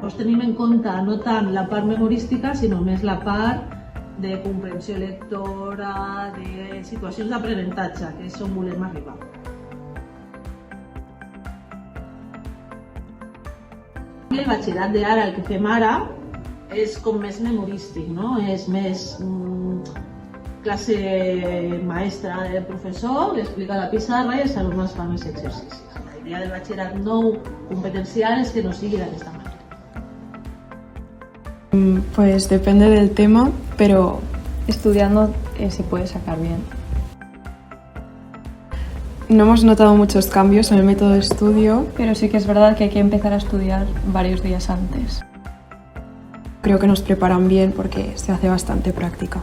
Us tenim en compte no tant la part memorística, sinó més la part de comprensió lectora, de situacions d'aprenentatge, que és on volem arribar. El batxillerat d'ara, el que fem ara, és com més memorístic, no? És més classe maestra del professor, que explica la pissarra i els alumnes fan els exercicis. La idea del batxillerat nou competencial és que no sigui d'aquesta manera. Pues depende del tema, pero estudiando se puede sacar bien. No hemos notado muchos cambios en el método de estudio, pero sí que es verdad que hay que empezar a estudiar varios días antes. Creo que nos preparan bien porque se hace bastante práctica.